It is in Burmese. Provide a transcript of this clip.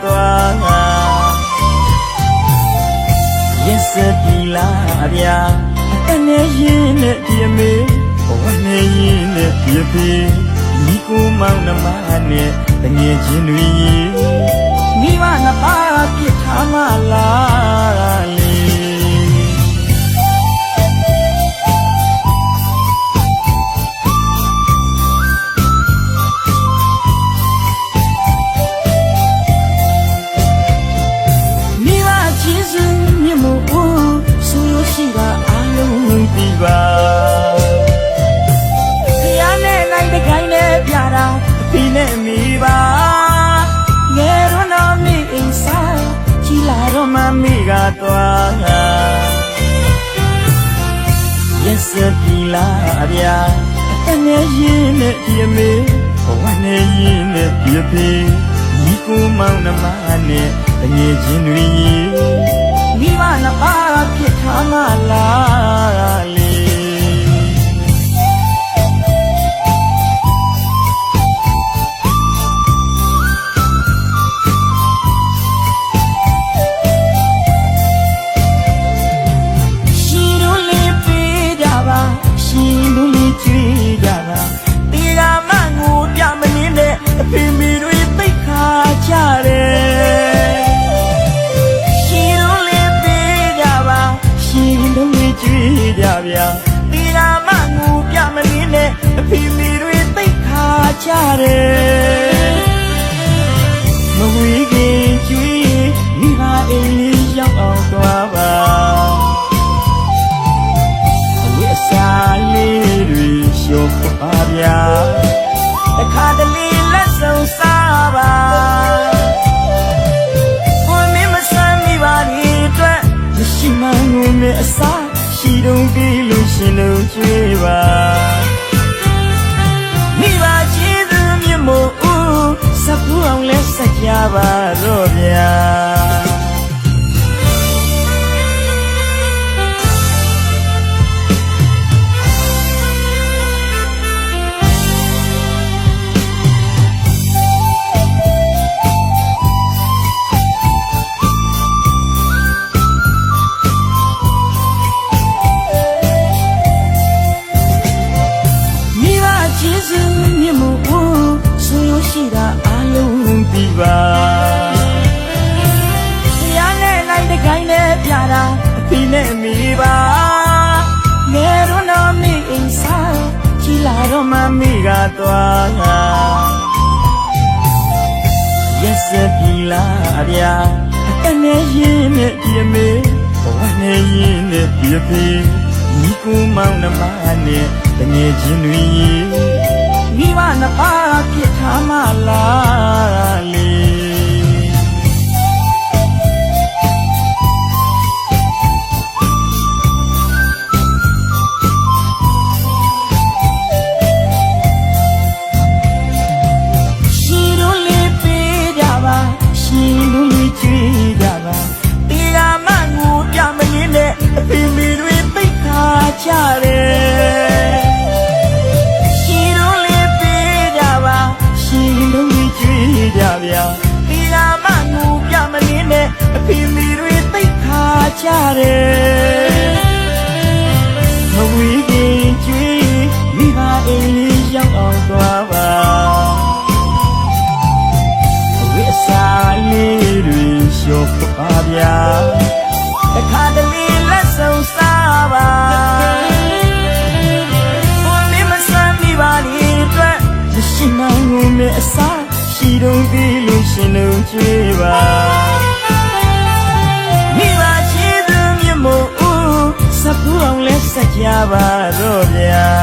သွားရက်စက်ပြီလားဗျာအနေရင်နဲ့ဒီအမေဘဝနေရင်နဲ့ဒီအဖေမိကိုမောင်နှမနဲ့တငယ်ချင်းတွေမိဘနှစ်ပါးပြစ်ထားမှလားလေဖယားနဲ့နိုင်တကိုင်းနဲ့ပြတာအဖေနဲ့မိပါငယ်တော့တော့မိအိမ်စားကြီးလာတော့မှမိကသွားရက်စက်ပြီလားဗျာအနေရင်နဲ့ဒီအမေဘဝနေရင်နဲ့ဒီအဖေမိကိုမောင်နှမနဲ့တငယ်ချင်းတွေမိဘနှစ်ပါးဖြစ်ထားမှလားလေဗျာတီရာမငူပြမလင်းနဲ့အဖေမီတွေသိခါကြတယ်မဝေးခင်ကျွေးမိဘအိမ်လေးရောက်အောင်သွားပါအဝိအစာလေးတွေရှုပ်ပါဗျာတခါတလေလက်ဆောင်စားပါကိုမင်းမဆမ်းမိပါဒီအတွက်မရှိမှငုံနဲ့အစားရှိတော့ပြီးလို့ရှင်လို့ကြွေးပါမိဘချင်းသူမြတ်မို့ဦးစပူအောင်လဲဆက်ကြပါတော့ဗျာရှိတာအလုံးပြီးပါတရားနဲ့နိုင်တကိုင်းနဲ့ပြတာအဖေနဲ့မိပါငယ်တော့တော့မိအိမ်စားကြီးလာတော့မှမိကသွားရက်စက်ပြီလားဗျာအနေရင်နဲ့ဒီအမေဘဝနေရင်နဲ့ဒီအဖေမိကိုမောင်နှမနဲ့တငယ်ချင်းတွေမိဘနှစ်ပါးပြစ်ထားမှလားလေရှိတို့လေးပေးကြပါရှိတို့လေးကြွေးကြပါတီရာမငူပြမလင်းနဲ့အဖေမိတွေသိခါကြတယ်ကြဗျာတီလာမငူပြမလင်းနဲ့အဖေမီတွေသိခါကြတယ်မဝေးခင်ကျွေးမိဘအိမ်လေးရောက်အောင်သွားပါအဝိအစာလေးတွေရှုပ်ပါဗျာတခါတလေလက်ဆောင်စားပါဘုံမင်းမဆမ်းမိပါလေအတွက်မရှိမှငုံနဲ့အစားရှိတော့ပြီးလို့ရှင်လို့ကြွေးပါမိဘချင်းသူမြတ်မို့ဦးစပူအောင်လဲဆက်ကြပါတော့ဗျာ